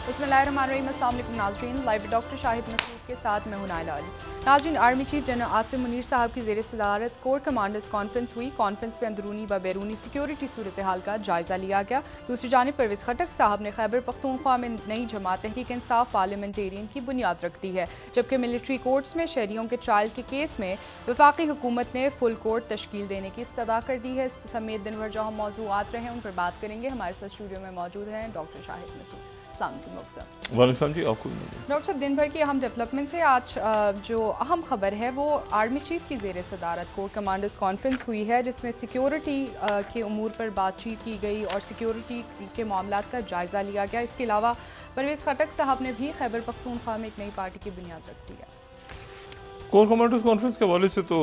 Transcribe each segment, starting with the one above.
बिस्मिल्लाहिर्रहमानिर्रहीम। अस्सलाम वालेकुम नाज़रीन, लाइव डॉक्टर शाहिद मसूद के साथ मैं हूं नाइला अली। नाज़रीन, army chief general Asim Munir साहब की ज़ेर सदारत कोर कमांडर्स कॉन्फ्रेंस हुई। कॉन्फ्रेंस में अंदरूनी व बैरूनी सिक्योरिटी सूरत हाल का जायज़ा लिया गया। दूसरी जानिब परवेज़ खटक साहब ने खैबर पख्तूनख्वा में नई जमात तहरीक इंसाफ पार्लियामेंटेरियन की बुनियाद रख दी है, जबकि मिलिट्री कोर्ट्स में शहरियों के ट्रायल के केस में वफाकी हुकूमत ने फुल कोर्ट तश्कील देने की इस्तदा कर दी है। इस समेत दिन भर जो हम मौज़ूआत रहे उन पर बात करेंगे। हमारे साथ स्टूडियो में मौजूद हैं डॉक्टर शाहिद मसूद। वालेकुम जी, आपको डॉक्टर साहब, दिन भर की अहम डेवलपमेंट से आज जो अहम खबर है वो आर्मी चीफ की ज़ेर सदारत कोर कमांडर्स कॉन्फ्रेंस हुई है, जिसमें सिक्योरिटी के उमूर पर बातचीत की गई और सिक्योरिटी के मामलात का जायज़ा लिया गया। इसके अलावा परवेज़ खटक साहब ने भी खैबर पख्तूनख्वा में एक नई पार्टी की बुनियाद रख दी है। कोर कमांडर्स कॉन्फ्रेंस के हवाले से तो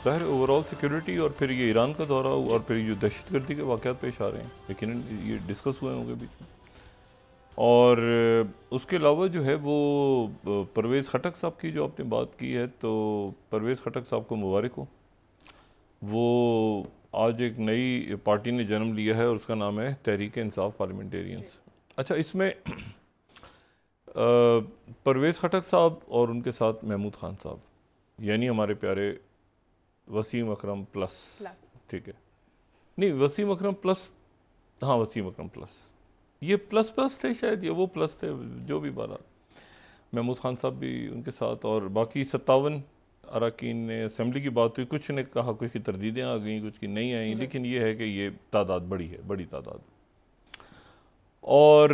ज़ाहिर ओवरऑल सिक्योरिटी और फिर ये ईरान का दौरा और फिर जो दहशतगर्दी के वाक़यात पेश आ रहे हैं, लेकिन ये डिस्कस हुए होंगे बीच में। और उसके अलावा जो है वो परवेज़ खटक साहब की जो आपने बात की है, तो परवेज़ खटक साहब को मुबारक हो। वो आज एक नई पार्टी ने जन्म लिया है और उसका नाम है तहरीक इंसाफ पार्लियामेंटेरियंस। अच्छा, इसमें परवेज़ खटक साहब और उनके साथ महमूद खान साहब, यानी हमारे प्यारे वसीम अकरम प्लस, ठीक है, नहीं वसीम अकरम प्लस, हाँ वसीम अकरम प्लस, ये प्लस प्लस थे शायद, ये वो प्लस थे, जो भी बारा। महमूद खान साहब भी उनके साथ और बाकी 57 अरकान ने असेंबली की बात हुई। कुछ ने कहा कुछ की तरदीदें आ गई, कुछ की नहीं आई, लेकिन ये है कि ये तादाद बड़ी है, बड़ी तादाद। और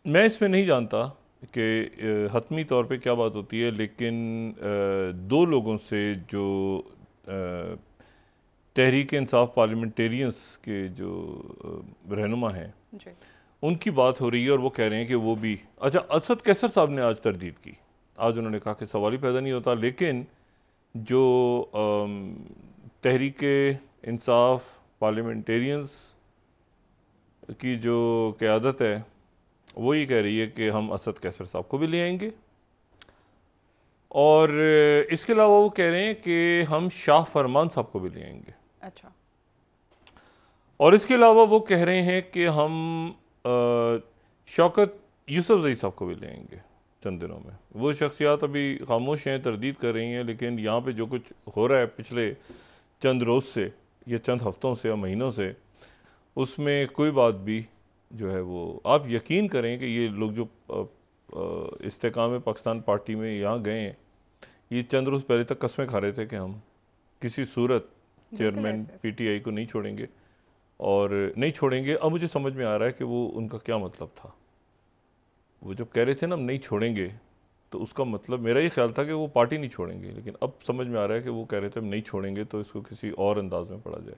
मैं इसमें नहीं जानता कि हतमी तौर पे क्या बात होती है, लेकिन दो लोगों से जो तहरीक इंसाफ पार्लियामेंटेरियंस के जो रहनुमा हैं उनकी बात हो रही है और वो कह रहे हैं कि वो भी, अच्छा असद कैसर साहब ने आज तरदीद की। आज उन्होंने कहा कि सवाल ही पैदा नहीं होता, लेकिन जो तहरीक इंसाफ पार्लियामेंटेरियंस की जो क़यादत है वो ये कह रही है कि हम असद कैसर साहब को भी ले आएंगे, और इसके अलावा वो कह रहे हैं कि हम शाह फरमान साहब को भी ले आएंगे। अच्छा, और इसके अलावा वो कह रहे हैं कि हम शौकत यूसुफजई साहब को भी ले आएंगे चंद दिनों में। वो शख्सियात अभी खामोश हैं, तरदीद कर रही हैं, लेकिन यहाँ पे जो कुछ हो रहा है पिछले चंद रोज़ से या चंद हफ्तों से या महीनों से, उसमें कोई बात भी जो है वो आप यकीन करें कि ये लोग जो इस्तेकाम पाकिस्तान पार्टी में यहाँ गए हैं, ये चंद रोज़ पहले तक कस्में खा रहे थे कि हम किसी सूरत चेयरमैन PTI को नहीं छोड़ेंगे और नहीं छोड़ेंगे। अब मुझे समझ में आ रहा है कि वो उनका क्या मतलब था। वो जब कह रहे थे ना हम नहीं छोड़ेंगे, तो उसका मतलब मेरा ये ख्याल था कि वो पार्टी नहीं छोड़ेंगे, लेकिन अब समझ में आ रहा है कि वो कह रहे थे हम नहीं छोड़ेंगे तो इसको किसी और अंदाज में पढ़ा जाए।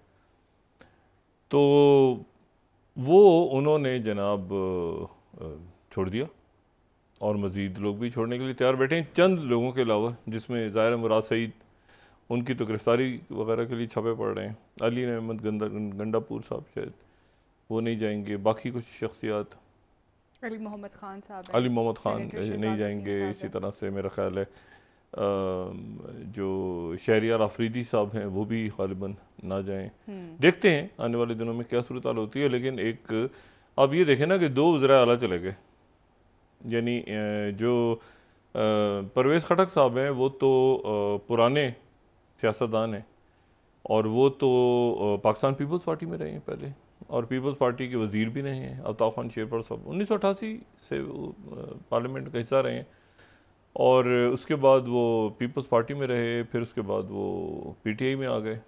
तो वो उन्होंने जनाब छोड़ दिया और मज़ीद लोग भी छोड़ने के लिए तैयार बैठे हैं, चंद लोगों के अलावा, जिसमें ज़ाहिर मुराद सईद, उनकी तो गिरफ्तारी वगैरह के लिए छापे पड़ रहे हैं। अली अहमद गंडापुर साहब शायद वो नहीं जाएंगे, बाकी कुछ शख्सियात, अली मोहम्मद खान साहब, अली मोहम्मद खान नहीं जाएंगे। इसी तरह से मेरा ख्याल है जो शहरियार आफरीदी साहब हैं वो भी गालिबन ना जाएं। देखते हैं आने वाले दिनों में क्या सूरत हाल होती है। लेकिन एक अब ये देखें ना कि दो वज़ीर आला चले गए, यानी जो परवेज़ खटक साहब हैं वो तो पुराने सियासतदान हैं और वो तो पाकिस्तान पीपल्स पार्टी में रहे हैं पहले, और पीपल्स पार्टी के वज़ीर भी रहे हैं। अल्ताफ़ खान शेरपर साहब 1988 से पार्लियामेंट का हिस्सा रहे हैं, और उसके बाद वो पीपल्स पार्टी में रहे, फिर उसके बाद वो PTI में आ गए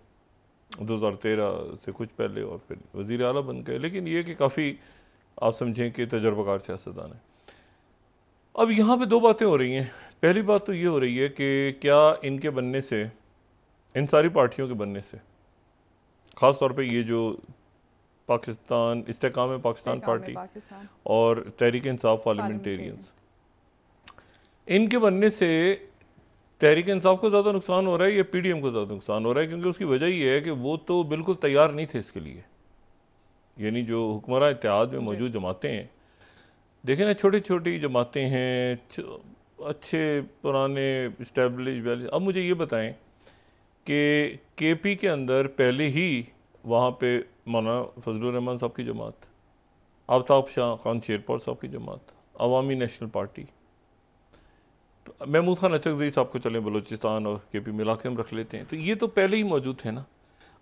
2013 से कुछ पहले, और फिर वज़ीर आला बन गए। लेकिन ये कि काफ़ी आप समझें कि तजर्बाकार सियासतदान है। अब यहाँ पे दो बातें हो रही हैं। पहली बात तो ये हो रही है कि क्या इनके बनने से, इन सारी पार्टियों के बनने से, ख़ास तौर पे ये जो पाकिस्तान इस्तेकाम पाकिस्तान पार्टी और तहरीक इंसाफ पार्लियामेंटेरियंस, इनके बनने से तहरीक इंसाफ को ज़्यादा नुकसान हो रहा है या PDM को ज़्यादा नुकसान हो रहा है? क्योंकि उसकी वजह ये है कि वो तो बिल्कुल तैयार नहीं थे इसके लिए। यानी जो हुक्मरान इत्तेहाद में मौजूद जमातें हैं, देखें ना, छोटी छोटी जमातें हैं, अच्छे पुराने इस्टेब्लिश वैल्यू। अब मुझे ये बताएं कि KP के अंदर पहले ही वहाँ पे मौलाना फजलुर रहमान साहब की जमात, आफ्ताब शाह खान शेरपौर साहब की जमात, अवामी नेशनल पार्टी, महमूद खान अचकज़ई साहब को चलें बलूचिस्तान और KP मिला के हम रख लेते हैं, तो ये तो पहले ही मौजूद थे ना।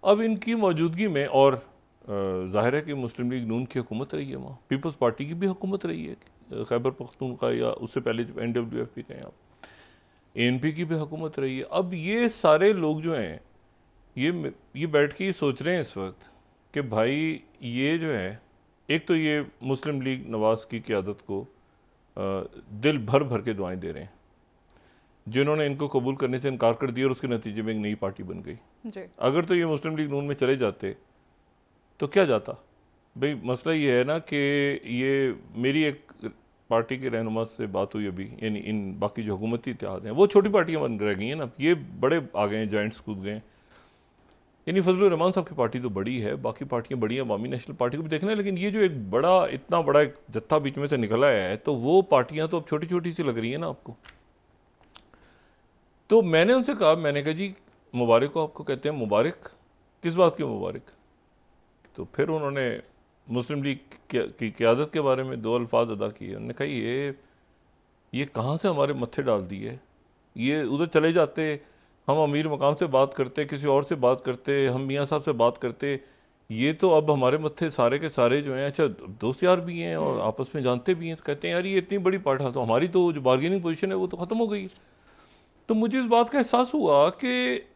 अब इनकी मौजूदगी में, और ज़ाहिर है कि मुस्लिम लीग नून की हुकूमत रही है वहाँ, पीपल्स पार्टी की भी हुकूमत रही है खैबर पख्तूनख्वा, या उससे पहले जब NWF भी थे आप, ANP की भी हुकूमत रही है। अब ये सारे लोग जो हैं ये बैठ के ये सोच रहे हैं इस वक्त कि भाई ये जो है, एक तो ये मुस्लिम लीग नवाज़ की क़यादत को दिल भर भर के दुआएं दे रहे हैं, जिन्होंने इनको कबूल करने से इनकार कर दिया और उसके नतीजे में एक नई पार्टी बन गई। अगर तो ये मुस्लिम लीग नून में चले जाते तो क्या जाता भाई। मसला ये है ना कि ये मेरी एक पार्टी के रहनुमा से बात हुई अभी, यानी इन बाकी जो हुकूमती इत्तेहाद हैं वो छोटी पार्टियां बन रह गई हैं ना, ये बड़े आ गए हैं, जॉइंट्स कूद गए हैं। यानी फजलुर रहमान साहब की पार्टी तो बड़ी है, बाकी पार्टियां बड़ी हैं, अवामी नेशनल पार्टी को भी देखना है, लेकिन ये जो एक बड़ा, इतना बड़ा एक जत्था बीच में से निकला है, तो वो पार्टियां तो अब छोटी छोटी सी लग रही हैं ना आपको। तो मैंने उनसे कहा, मैंने कहा जी मुबारक को आपको कहते हैं मुबारक, किस बात की मुबारक? तो फिर उन्होंने मुस्लिम लीग की क़यादत के बारे में 2 अल्फाज अदा किए। उन्होंने कहा ये कहाँ से हमारे मत्थे डाल दिए, ये उधर चले जाते, हम अमीर मकाम से बात करते, किसी और से बात करते, हम मियाँ साहब से बात करते, ये तो अब हमारे मत्थे सारे के सारे जो हैं, अच्छा दोस्त यार भी हैं और आपस में जानते भी हैं, तो कहते हैं यार ये इतनी बड़ी पार्टी, तो हमारी तो जो बार्गेनिंग पोजीशन है वो तो ख़त्म हो गई। तो मुझे इस बात का एहसास हुआ कि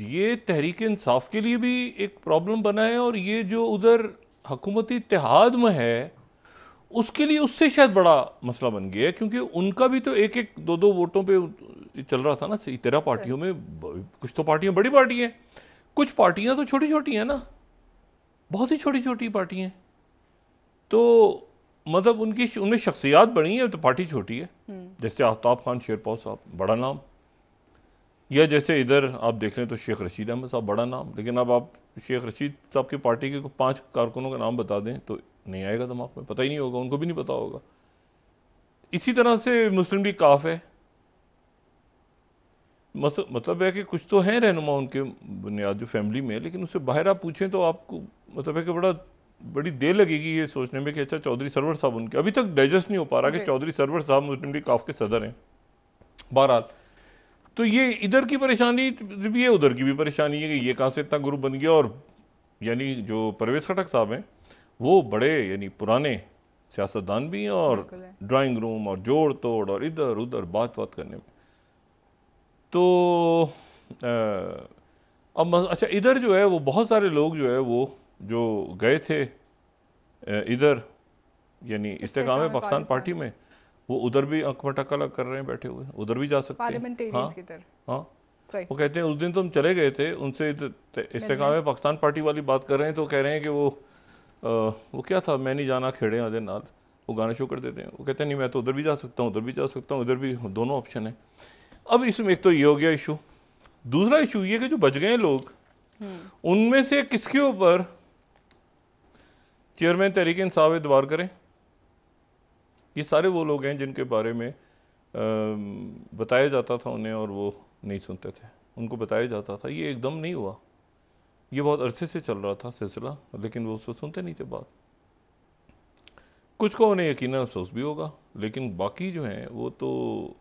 ये तहरीक इंसाफ के लिए भी एक प्रॉब्लम बना है, और ये जो उधर हुकूमती इत्तेहाद में है उसके लिए उससे शायद बड़ा मसला बन गया है, क्योंकि उनका भी तो एक एक दो दो वोटों पे चल रहा था ना। 13 पार्टियों में कुछ तो पार्टियां बड़ी पार्टी हैं, कुछ पार्टियां तो छोटी छोटी हैं ना, बहुत ही छोटी छोटी पार्टियां। तो मतलब उनमें शख्सियात बड़ी हैं तो पार्टी छोटी है। जैसे आफ्ताब खान शेरपौर साहब, बड़ा नाम, या जैसे इधर आप देख लें तो शेख रशीद अहमद साहब, बड़ा नाम, लेकिन अब आप शेख रशीद साहब की पार्टी के 5 कारकुनों का नाम बता दें तो नहीं आएगा दिमाग में, पता ही नहीं होगा, उनको भी नहीं पता होगा। इसी तरह से मुस्लिम लीग काफ है, मतलब है कि कुछ तो हैं रहनुमा उनके बुनियाद जो फैमिली में, लेकिन उससे बाहर आप पूछें तो आपको मतलब है कि बड़ी देर लगेगी ये सोचने में कि अच्छा चौधरी सरवर साहब उनके, अभी तक डाइजेस्ट नहीं हो पा रहा कि चौधरी सरवर साहब मुस्लिम लीग काफ के सदर हैं। बहरहाल, तो ये इधर की परेशानी भी है, उधर की भी परेशानी है कि ये कहाँ से इतना ग्रुप बन गया। और यानी जो परवेज़ खटक साहब हैं वो बड़े यानी पुराने सियासतदान भी हैं, और ड्राइंग रूम और जोड़ तोड़ और इधर उधर बात करने में। तो अब अच्छा इधर जो है वो बहुत सारे लोग जो है वो जो गए थे इधर यानी इस्तेकाम पाकिस्तान पार्टी में, वो उधर भी अंक मटक्का कर रहे हैं, बैठे हुए उधर भी जा सकते हैं। हाँ, वो कहते हैं उस दिन तो हम चले गए थे उनसे इस्तेकाम पाकिस्तान पार्टी वाली बात कर रहे हैं, तो कह रहे हैं कि वो क्या था, मैं नहीं जाना खेड़े आधे नाल, वो गाना शो कर देते हैं। वो कहते हैं नहीं मैं तो उधर भी जा सकता हूँ, उधर भी जा सकता हूँ, इधर भी, दोनों ऑप्शन है। अब इसमें एक तो ये हो गया इशू, दूसरा इशू ये कि जो बच गए लोग उनमें से किसके ऊपर चेयरमैन तहरीक इंसाफ एतबार करें। ये सारे वो लोग हैं जिनके बारे में बताया जाता था उन्हें और वो नहीं सुनते थे, उनको बताया जाता था। ये एकदम नहीं हुआ, ये बहुत अरसे से चल रहा था सिलसिला, लेकिन वो उसको सुनते नहीं थे बात। कुछ को उन्हें यकीनन अफसोस भी होगा, लेकिन बाकी जो हैं वो तो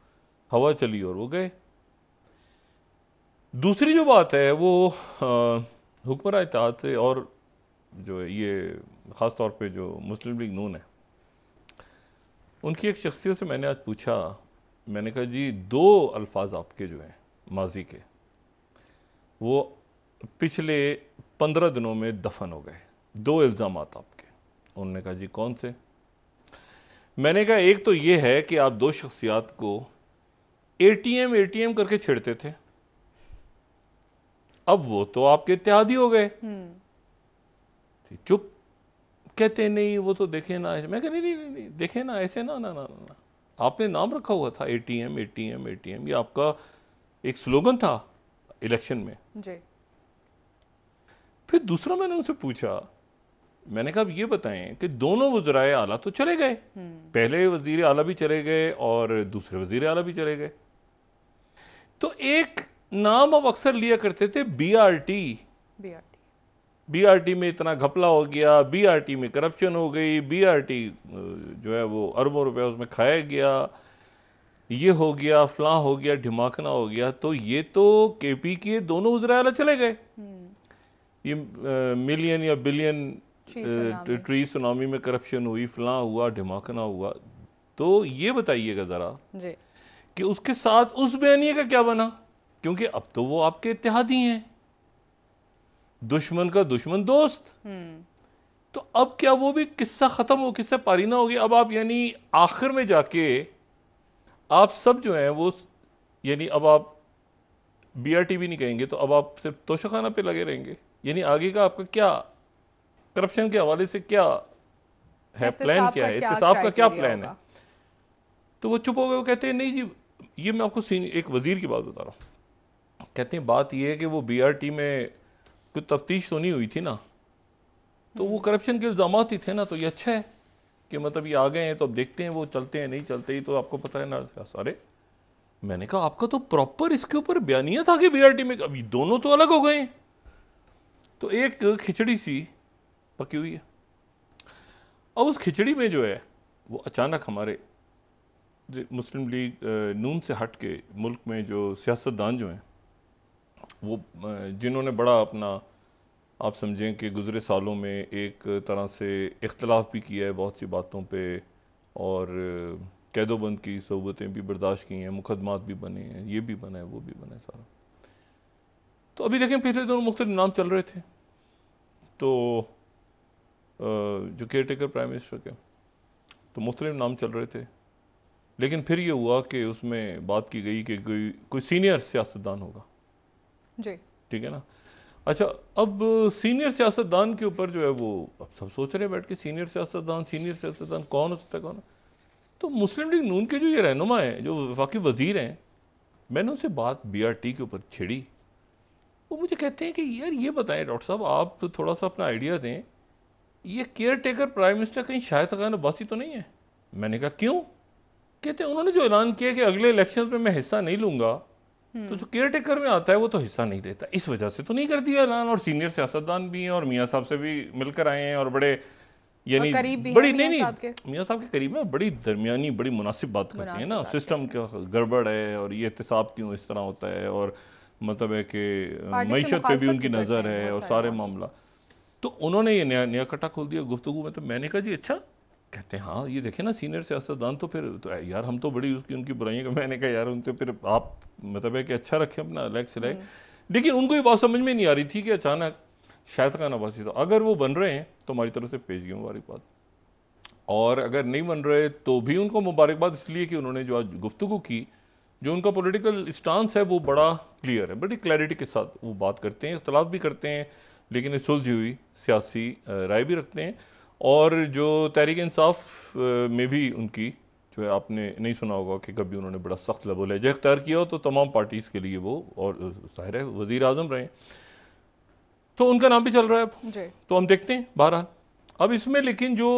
हवा चली और वो गए। दूसरी जो बात है वो हुक्मरान इत्तेहाद से, और जो है ये ख़ास तौर पे जो मुस्लिम लीग नून है, उनकी एक शख्सियत से मैंने आज पूछा, मैंने कहा जी 2 अल्फाज आपके जो हैं माजी के वो पिछले 15 दिनों में दफन हो गए, 2 इल्ज़ाम आपके। उन्होंने कहा जी कौन से? मैंने कहा एक तो ये है कि आप 2 शख्सियात को एटीएम करके छेड़ते थे, अब वो तो आपके इत्तेहादी हो गए। चुप, कहते नहीं वो तो देखे ना। मैं कह नहीं देखे ना ऐसे ना ना ना ना, आपने नाम रखा हुआ था एटीएम, ये आपका एक स्लोगन था इलेक्शन में जी। फिर दूसरा मैंने उनसे पूछा, मैंने कहा अब ये बताएं कि दोनों वज़राए आला तो चले गए, पहले वज़ीर आला भी चले गए और दूसरे वज़ीर आला भी चले गए, तो एक नाम अब अक्सर लिया करते थे बीआरटी, बीआरटी में इतना घपला हो गया, बीआरटी में करप्शन हो गई, बीआरटी जो है वो अरबों रुपए उसमें खाया गया, ये हो गया, फलां हो गया, ढिमाकना हो गया। तो ये तो केपी के दोनों वज़ीर आला चले गए। ये मिलियन या बिलियन ट्री सुनामी में करप्शन हुई, फलां हुआ, ढिमाकना हुआ। तो ये बताइएगा ज़रा कि उसके साथ उस बयानिए का क्या बना, क्योंकि अब तो वो आपके इत्तेहादी हैं, दुश्मन का दुश्मन दोस्त। तो अब क्या वो भी किस्सा ख़त्म हो, किस्सा पारीना हो गया? अब आप यानी आखिर में जाके आप सब जो हैं वो यानी अब आप बीआरटी भी नहीं कहेंगे, तो अब आप सिर्फ तोशाखाना पे लगे रहेंगे। यानी आगे का आपका क्या, करप्शन के हवाले से क्या है, प्लान क्या है, एहतसाब का क्या प्लान है? तो वो चुप हो गए। वो कहते हैं नहीं जी, ये मैं आपको एक वजीर की बात बता रहा हूँ। कहते हैं बात ये है कि वो बीआरटी में कोई तफ्तीश तो नहीं हुई थी ना, तो वो करप्शन के इल्ज़ामात ही थे ना, तो ये अच्छा है कि मतलब ये आ गए हैं, तो अब देखते हैं वो चलते हैं नहीं चलते ही, तो आपको पता है ना सारे। मैंने कहा आपका तो प्रॉपर इसके ऊपर बयानिया था कि बीआरटी में, अभी दोनों तो अलग हो गए हैं। तो एक खिचड़ी सी पकी हुई है। अब उस खिचड़ी में जो है वो अचानक हमारे मुस्लिम लीग नून से हट के मुल्क में जो सियासतदान जो हैं वो जिन्होंने बड़ा अपना, आप समझें कि गुज़रे सालों में एक तरह से इख्तलाफ भी किया है बहुत सी बातों पे, और कैदोबंद की सोबतें भी बर्दाश्त की हैं, मुकदमात भी बने हैं, ये भी बना है, वो भी बना है सारा। तो अभी देखें पिछले दोनों मुख्तलिफ नाम चल रहे थे, तो जो केयर टेकर प्राइम मिनिस्टर के, तो मुख्तलिफ नाम चल रहे थे, लेकिन फिर ये हुआ कि उसमें बात की गई कि कोई सीनियर सियासतदान होगा जी, ठीक है ना। अच्छा, अब सीनियर सियासतदान के ऊपर जो है वो अब सब सोच रहे हैं बैठ के, सीनियर सियासतदान कौन हो सकता है, कौन? तो मुस्लिम लीग नून के जो ये रहनुमा हैं, जो वफाकी वजीर हैं, मैंने उनसे बात बीआरटी के ऊपर छिड़ी। वो मुझे कहते हैं कि यार ये बताएं डॉक्टर साहब, आप तो थोड़ा सा अपना आइडिया दें, ये केयर टेकर प्राइम मिनिस्टर कहीं शायद खान अब्बासी तो नहीं है? मैंने कहा क्यों? कहते हैं उन्होंने जो ऐलान किया कि अगले इलेक्शन में मैं हिस्सा नहीं लूंगा, तो जो केयर टेकर में आता है वो तो हिस्सा नहीं लेता, इस वजह से तो नहीं कर दिया ऐलान। और सीनियर सियासतदान भी हैं और मियाँ साहब से भी मिलकर आए हैं, और बड़े यानी बड़ी नहीं मियाँ साहब के करीब में बड़ी दरमियानी बड़ी मुनासिब बात करते हैं ना, सिस्टम का गड़बड़ है और ये एहतसाब क्यों इस तरह होता है, और मतलब है कि मईशत पे भी उनकी नज़र है और सारे मामला। तो उन्होंने ये नया कटा खोल दिया गुफ्तगू में। तो मैंने कहा जी अच्छा? कहते हैं हाँ ये देखें ना सीनियर सियासतदान, तो फिर तो यार हम तो बड़ी उनकी बुराइयाँ का। मैंने कहा यार उनसे फिर आप मतलब है कि अच्छा रखें अपना अलग से लाइक। लेकिन उनको ये बात समझ में नहीं आ रही थी कि अचानक शायद खान अब्बासी, तो अगर वो बन रहे हैं तो हमारी तरफ से पेशगी मुबारकबाद, और अगर नहीं बन रहे तो भी उनको मुबारकबाद, इसलिए कि उन्होंने जो आज गुफ्तगू की, जो उनका पॉलिटिकल स्टांस है वो बड़ा क्लियर है, बड़ी क्लैरिटी के साथ वो बात करते हैं, इख्तलाफ भी करते हैं लेकिन सुलझी हुई सियासी राय भी रखते हैं। और जो तहरीक इंसाफ में भी उनकी जो है, आपने नहीं सुना होगा कि कभी उन्होंने बड़ा सख्त लबो लहजा इख्तियार किया हो, तो तमाम पार्टीज़ के लिए वो, और ज़ाहिर है वज़ीर आज़म रहे, तो उनका नाम भी चल रहा है अब। तो हम देखते हैं बहरहाल अब इसमें। लेकिन जो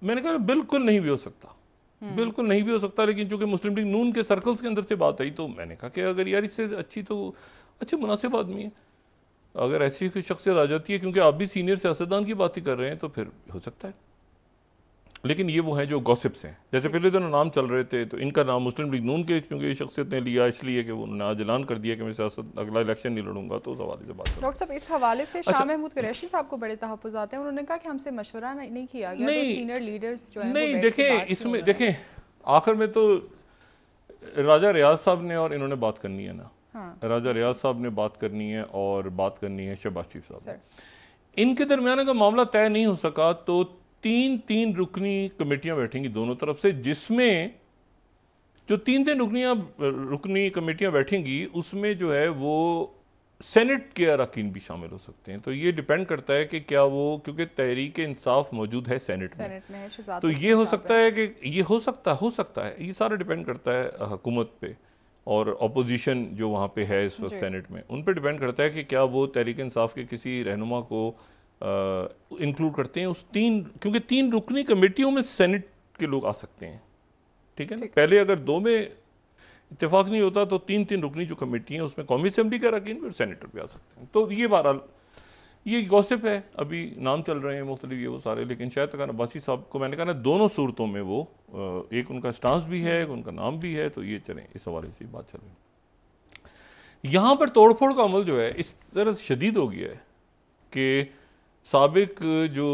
मैंने कहा बिल्कुल नहीं भी हो सकता, बिल्कुल नहीं भी हो सकता, लेकिन चूंकि मुस्लिम लीग नून के सर्कल्स के अंदर से बात आई, तो मैंने कहा कि अगर यार इससे अच्छी तो अच्छे मुनासिब आदमी है, अगर ऐसी कोई शख्सियत आ जाती है, क्योंकि आप भी सीनियर सियासतदान की बात ही कर रहे हैं, तो फिर हो सकता है। लेकिन ये वो हैं जो गॉसिप्स हैं, जैसे पहले दिनों नाम चल रहे थे, तो इनका नाम मुस्लिम लीग नून के क्योंकि ये शख्सियत ने लिया, इसलिए कि उन्होंने आज ऐलान कर दिया कि मैं सियासत अगला इलेक्शन नहीं लड़ूंगा, तो उस हवाले से बात। डॉक्टर साहब इस हवाले से शाह महमूद कुरैशी साहब को बड़े तहफ़्फ़ुज़ आते हैं, उन्होंने कहा कि हमसे मशवरा नहीं किया गया, तो सीनियर लीडर्स जो हैं नहीं, देखें इसमें देखें आखिर में तो राजा रियाज साहब ने और इन्होंने बात करनी है ना, राजा रियाज साहब ने बात करनी है और बात करनी है शहबाज शरीफ साहब। इनके दरमियान अगर मामला तय नहीं हो सका, तो तीन रुकनी कमेटियां बैठेंगी दोनों तरफ से, जिसमें जो तीन रुकनी कमेटियां बैठेंगी उसमें जो है वो सेनेट के अरकान भी शामिल हो सकते हैं। तो ये डिपेंड करता है कि क्या वो, क्योंकि तहरीक इंसाफ मौजूद है सेनेट में है, तो ये हो सकता है कि ये हो सकता है, ये सारा डिपेंड करता है हुकूमत पे और अपोजिशन जो वहाँ पे है इस वक्त सेनेट में, उन पे डिपेंड करता है कि क्या वो तहरीक इंसाफ के किसी रहनुमा को इंक्लूड करते हैं उस क्योंकि 3 रुकनी कमेटियों में सेनेट के लोग आ सकते हैं, ठीक है ना। पहले अगर 2 में इत्तेफाक नहीं होता, तो 3 रुकनी जो कमेटी है उसमें कौमी असेंबली का अरकान और सेनेटर भी आ सकते हैं। तो ये बहरहाल ये गॉसिप है, अभी नाम चल रहे हैं मुख्तलिफ ये वो सारे, लेकिन शायद तकान अब्बासी साहब को मैंने कहा ना दोनों सूरतों में वो एक उनका स्टांस भी है, एक उनका नाम भी है, तो ये चलें इस हवाले से बात चल रही। यहाँ पर तोड़फोड़ का अमल जो है इस तरह शदीद हो गया है कि साबिक जो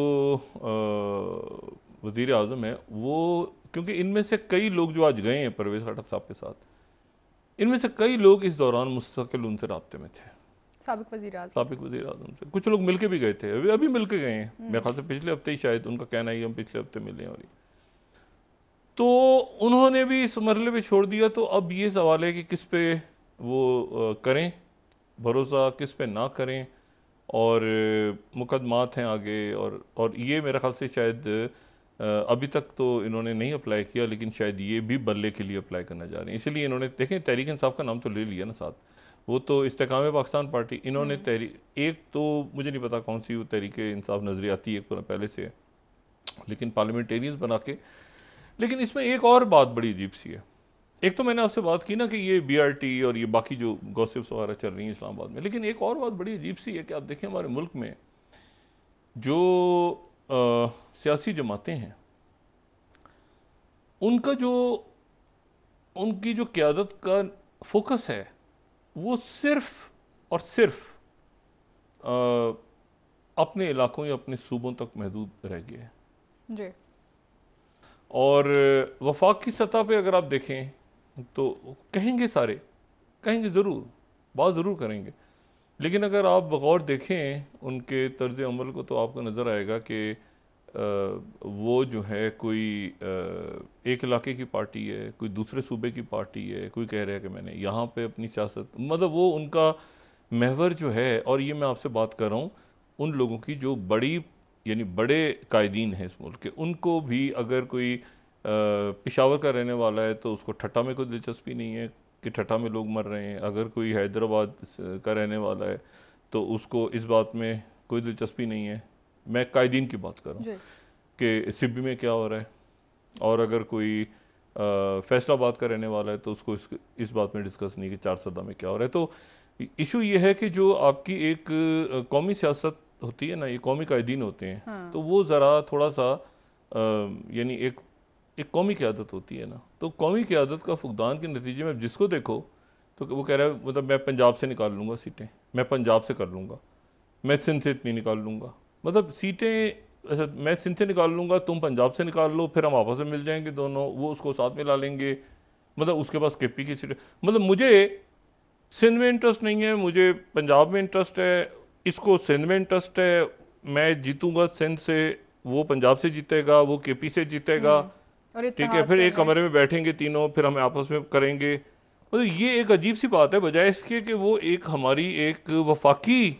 वज़ीर आज़म है वो, क्योंकि इनमें से कई लोग जो आज गए हैं परवेज़ खटक साहब के साथ, इनमें से कई लोग इस दौरान मुस्तकिल उनसे राब्ते में थे, साबिक वज़ीर आज़म से। कुछ लोग मिलके भी गए थे, अभी मिल के गए हैं, मेरे ख्याल से पिछले हफ्ते ही, शायद उनका कहना है हम पिछले हफ्ते मिले हैं। और तो उन्होंने भी इस मरहले पे छोड़ दिया। तो अब ये सवाल है कि किस पे वो करें भरोसा, किस पे ना करें, और मुकदमात हैं आगे, और ये मेरे ख्याल से शायद अभी तक तो इन्होंने नहीं अप्लाई किया, लेकिन शायद ये भी बल्ले के लिए अप्लाई करना जा रहे हैं। इसलिए इन्होंने देखें तहरीक इंसाफ का नाम तो ले लिया ना साथ, वो तो इस्तेकाम पाकिस्तान पार्टी, इन्होंने एक तो मुझे नहीं पता कौन सी वो तहरीक इंसाफ नजरियाती एक पूरा पहले से है, लेकिन पार्लियामेंटेरियंस बना के। लेकिन इसमें एक और बात बड़ी अजीब सी है, एक तो मैंने आपसे बात की ना कि ये BRT और ये बाकी जो गॉसिप्स वगैरह चल रही हैं इस्लामाबाद में, लेकिन एक और बात बड़ी अजीब सी है कि आप देखें हमारे मुल्क में जो सियासी जमातें हैं उनकी जो क़यादत का फोकस है वो सिर्फ और सिर्फ अपने इलाकों या अपने सूबों तक महदूद रह गया है जी। और वफाक की सतह पे अगर आप देखें तो कहेंगे, सारे कहेंगे, ज़रूर बात ज़रूर करेंगे, लेकिन अगर आप बगौर देखें उनके तर्ज़ अमल को तो आपको नज़र आएगा कि वो जो है कोई एक इलाके की पार्टी है, कोई दूसरे सूबे की पार्टी है, कोई कह रहा है कि मैंने यहाँ पे अपनी सियासत, मतलब वो उनका महवर जो है। और ये मैं आपसे बात कर रहा हूँ उन लोगों की जो बड़ी यानी बड़े कायदीन हैं इस मुल्क के, उनको भी अगर कोई पेशावर का रहने वाला है तो उसको ठट्टा में कोई दिलचस्पी नहीं है कि ठट्टा में लोग मर रहे हैं, अगर कोई हैदराबाद का रहने वाला है तो उसको इस बात में कोई दिलचस्पी नहीं है। मैं कायदीन की बात कर रहा हूँ कि सिब्बी में क्या हो रहा है, और अगर कोई फैसलाबाद का रहने वाला है तो उसको इस बात में डिस्कस नहीं कि चारसदा में क्या हो रहा है। तो इशू ये है कि जो आपकी एक कौमी सियासत होती है ना, ये कौमी कायदीन होते हैं, हाँ। तो वो ज़रा थोड़ा सा यानी एक कौमी क़यादत होती है ना, तो कौमी क़यादत का फुकदान के नतीजे में जिसको देखो तो वो कह रहा है मतलब मैं पंजाब से निकाल लूँगा सीटें, मैं पंजाब से कर लूँगा, मैं सिंध से इतनी निकाल लूँगा, मतलब सीटें अच्छा मैं सिंध से निकाल लूँगा, तुम पंजाब से निकाल लो, फिर हम आपस में मिल जाएंगे दोनों, वो उसको साथ में ला लेंगे, मतलब उसके पास KP की सीटें, मतलब मुझे सिंध में इंटरेस्ट नहीं है, मुझे पंजाब में इंटरेस्ट है, इसको सिंध में इंटरेस्ट है, मैं जीतूंगा सिंध से, वो पंजाब से जीतेगा, वो KP से जीतेगा, ठीक है, फिर एक कमरे में बैठेंगे तीनों, फिर हमें आपस में करेंगे। मतलब ये एक अजीब सी बात है, बजाय इसके कि वो एक हमारी एक वफाकी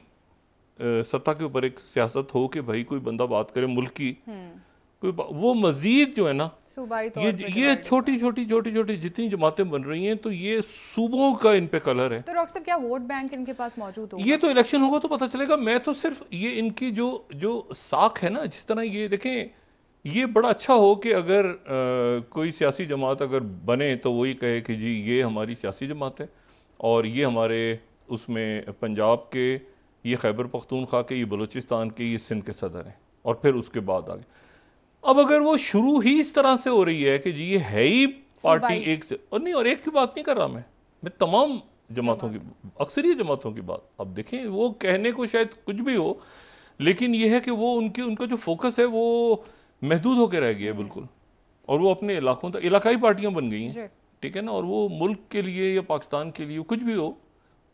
सत्ता के ऊपर एक सियासत हो कि भाई कोई बंदा बात करे मुल्क की, कोई वो मजीद जो है ना ये छोटी छोटी जितनी जमातें बन रही हैं तो ये सूबों का इन पे कलर है। तो डॉक्टर साहब क्या वोट बैंक इनके पास मौजूद होगा? ये तो इलेक्शन होगा तो पता चलेगा। मैं तो सिर्फ ये इनकी जो साख है ना, जिस तरह ये देखें, ये बड़ा अच्छा हो कि अगर कोई सियासी जमात अगर बने तो वही कहे कि जी ये हमारी सियासी जमात है और ये हमारे उसमें पंजाब के, ये खैबर पख्तूनख्वा के, ये बलूचिस्तान के, ये सिंध के सदर हैं, और फिर उसके बाद आगे। अब अगर वो शुरू ही इस तरह से हो रही है कि जी ये है ही पार्टी एक से, और नहीं, और एक की बात नहीं कर रहा मैं तमाम जमातों की, अक्सरी जमातों की बात। अब देखें वो कहने को शायद कुछ भी हो, लेकिन ये है कि वो उनका जो फोकस है वो महदूद होकर रह गया है बिल्कुल, और वो अपने इलाकों तक, इलाकाई पार्टियां बन गई हैं, ठीक है ना, और वो मुल्क के लिए या पाकिस्तान के लिए कुछ भी हो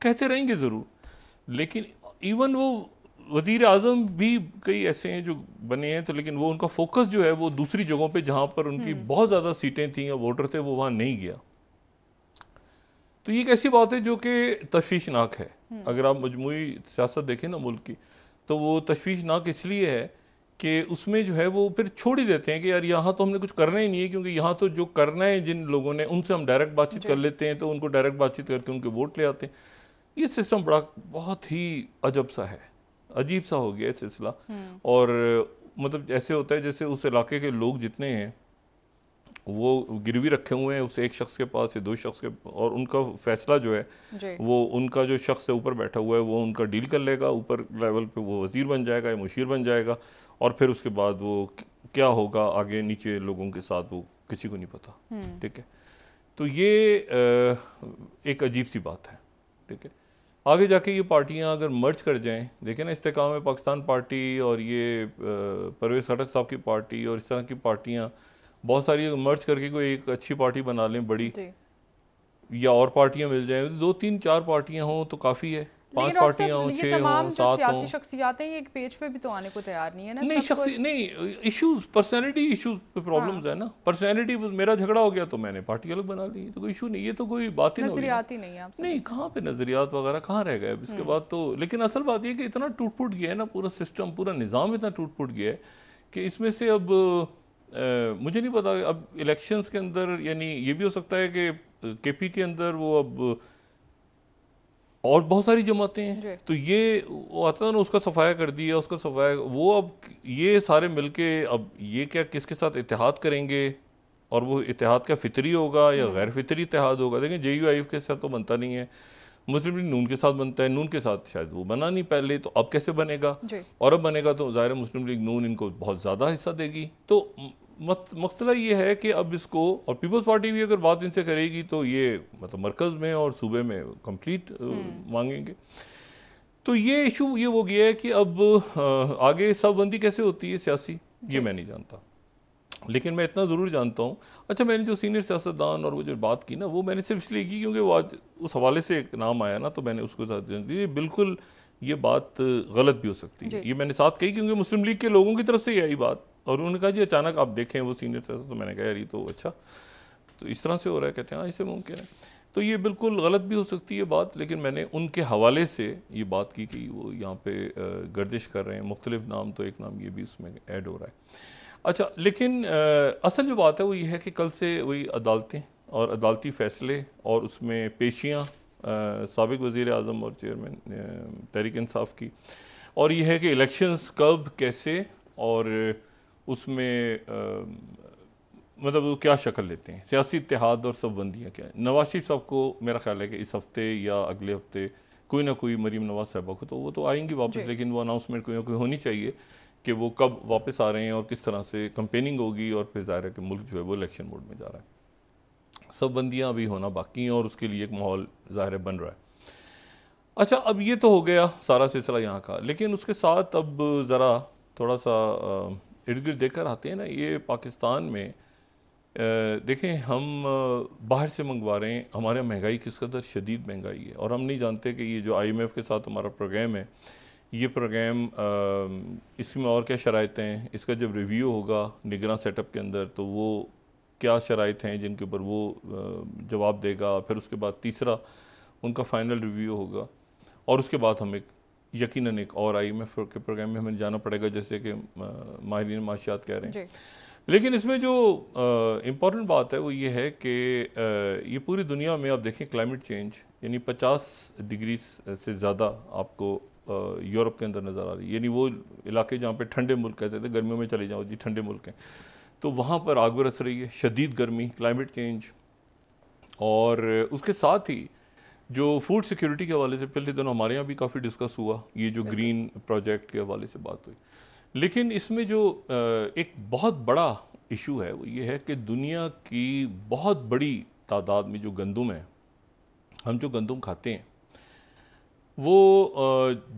कहते रहेंगे ज़रूर। लेकिन इवन वो वज़ीर आज़म भी कई ऐसे हैं जो बने हैं, तो लेकिन वो उनका फोकस जो है वो दूसरी जगहों पे जहाँ पर उनकी बहुत ज़्यादा सीटें थी या वोटर थे, वो वहाँ नहीं गया। तो ये एक ऐसी बात है जो कि तशवीशनाक है। अगर आप मजमूई सियासत देखें ना मुल्क की, तो वो तशवीशनाक इसलिए है कि उसमें जो है वो फिर छोड़ ही देते हैं कि यार यहाँ तो हमने कुछ करना ही नहीं है, क्योंकि यहाँ तो जो करना है जिन लोगों ने, उनसे हम डायरेक्ट बातचीत कर लेते हैं, तो उनको डायरेक्ट बातचीत करके उनके वोट ले आते हैं। ये सिस्टम बड़ा बहुत ही अजब सा है, अजीब सा हो गया है सिलसिला। और मतलब ऐसे होता है जैसे उस इलाके के लोग जितने हैं वो गिरवी रखे हुए हैं उस एक शख्स के पास या दो शख्स के, और उनका फैसला जो है वो उनका जो शख्स है ऊपर बैठा हुआ है वो उनका डील कर लेगा, ऊपर लेवल पे वो वज़ीर बन जाएगा या मुशीर बन जाएगा, और फिर उसके बाद वो क्या होगा आगे नीचे लोगों के साथ वो किसी को नहीं पता। ठीक है, तो ये एक अजीब सी बात है। ठीक है, आगे जाके ये पार्टियां अगर मर्ज कर जाएं, देखें ना इस्तेकाम पाकिस्तान पार्टी और ये परवेज़ खटक साहब की पार्टी और इस तरह की पार्टियां बहुत सारी मर्ज करके कोई एक अच्छी पार्टी बना लें बड़ी, या और पार्टियां मिल जाएं, 2 3 4 पार्टियां हों तो काफ़ी है, 5 पार्टियां हों, 6 हों, 7 हों। सियासी शख्सियातें एक पेज पे भी तो आने को तैयार नहीं है ना। नहीं इश्यूज, पर्सनैलिटी इश्यूज पे प्रॉब्लम्स है ना। पर्सनैलिटी, मेरा झगड़ा हो गया तो मैंने पार्टी अलग बना ली, तो कोई इशू नहीं, ये तो कोई बात ही नजरियाती नहीं है। नहीं, कहाँ पे नजरियात वगैरह कहाँ रह गए इसके बाद तो। लेकिन असल बात ये कि इतना टूट फूट गया है ना पूरा सिस्टम, पूरा निज़ाम इतना टूट फूट गया है कि इसमें से अब मुझे नहीं पता, अब इलेक्शंस के अंदर यानी ये भी हो सकता है कि केपी के अंदर वो अब और बहुत सारी जमातें हैं, तो ये वो आता है ना, उसका सफाया कर दिया, उसका सफाया, वो अब ये सारे मिलके अब ये क्या किसके साथ इत्तेहाद करेंगे, और वो इत्तेहाद क्या फितरी होगा या गैर फितरी इत्तेहाद होगा। लेकिन JUIF के साथ तो बनता नहीं है, मुस्लिम लीग नून के साथ बनता है, नून के साथ शायद वो बना नहीं पहले, तो अब कैसे बनेगा, और अब बनेगा तो ज़ाहिर है मुस्लिम लीग नून इनको बहुत ज़्यादा हिस्सा देगी। तो मसला ये है कि अब इसको, और पीपल्स पार्टी भी अगर बात इनसे करेगी तो ये मतलब मरकज़ में और सूबे में कंप्लीट मांगेंगे। तो ये इशू ये हो गया है कि अब आगे सबबंदी कैसे होती है सियासी, ये मैं नहीं जानता, लेकिन मैं इतना ज़रूर जानता हूँ। अच्छा, मैंने जो सीनियर सियासतदान और वो जो बात की ना, वो मैंने सिर्फ इसलिए की क्योंकि वो आज उस हवाले से एक नाम आया ना, तो मैंने उसको साथ दी। बिल्कुल ये बात गलत भी हो सकती है, ये मैंने साथ कही क्योंकि मुस्लिम लीग के लोगों की तरफ से यही बात, और उन्होंने कहा जी अचानक आप देखें वो सीनियर सियासत, तो मैंने कहा यार ये तो अच्छा, तो इस तरह से हो रहा है, कहते हैं हाँ इससे मुमकिन है। तो ये बिल्कुल गलत भी हो सकती है बात, लेकिन मैंने उनके हवाले से ये बात की कि वो यहाँ पे गर्दिश कर रहे हैं मुख्तलिफ नाम, तो एक नाम ये भी उसमें ऐड हो रहा है। अच्छा, लेकिन असल जो बात है वो ये है कि कल से वही अदालतें और अदालती फ़ैसले और उसमें पेशियाँ साबिक़ वज़ीर आज़म और चेयरमैन तहरीक इंसाफ की, और ये है कि इलेक्शंस कब कैसे और उसमें मतलब वो क्या शक्ल लेते हैं, सियासी इत्तेहाद और सबबंदियाँ क्या हैं। नवाज शरीफ साहब को मेरा ख्याल है कि इस हफ्ते या अगले हफ्ते कोई ना कोई, मरीम नवाज साहबा को, तो वो तो आएंगी वापस, लेकिन वो अनाउंसमेंट कोई ना कोई होनी चाहिए कि वो कब वापस आ रहे हैं और किस तरह से कंपेनिंग होगी, और फिर ज़ाहिर है कि मुल्क जो है वो इलेक्शन मोड में जा रहा है। सब बंदियाँ अभी होना बाकी हैं और उसके लिए एक माहौल ज़ाहिर है बन रहा है। अच्छा, अब ये तो हो गया सारा सिलसिला यहाँ का, लेकिन उसके साथ अब ज़रा थोड़ा सा इर्द गिर्द देखकर आते हैं ना। ये पाकिस्तान में देखें, हम बाहर से मंगवा रहे हैं, हमारे महंगाई किस कदर शदीद महंगाई है, और हम नहीं जानते कि ये जो IMF के साथ हमारा प्रोग्राम है, ये प्रोग्राम इसमें और क्या शराइत हैं, इसका जब रिव्यू होगा निगरान सेटअप के अंदर तो वो क्या शराइत हैं जिनके ऊपर वो जवाब देगा, फिर उसके बाद तीसरा उनका फ़ाइनल रिव्यू होगा, और उसके बाद हम यकीनन एक और IMF के प्रोग्राम में हमें जाना पड़ेगा, जैसे कि माहिरीन माशियात कह रहे हैं। लेकिन इसमें जो इम्पॉर्टेंट बात है वो ये है कि ये पूरी दुनिया में आप देखें क्लाइमेट चेंज यानी 50 डिग्री से ज़्यादा आपको यूरोप के अंदर नज़र आ रही है। यानी वो इलाके जहाँ पे ठंडे मुल्क कहते थे, गर्मियों में चले जाओ जी ठंडे मुल्क हैं, तो वहाँ पर आग बरस रही है, शदीद गर्मी, क्लाइमेट चेंज। और उसके साथ ही जो फूड सिक्योरिटी के हवाले से पिछले दिनों हमारे यहाँ भी काफ़ी डिस्कस हुआ, ये जो ग्रीन प्रोजेक्ट के हवाले से बात हुई। लेकिन इसमें जो एक बहुत बड़ा इशू है वो ये है कि दुनिया की बहुत बड़ी तादाद में जो गंदम है, हम जो गंदम खाते हैं, वो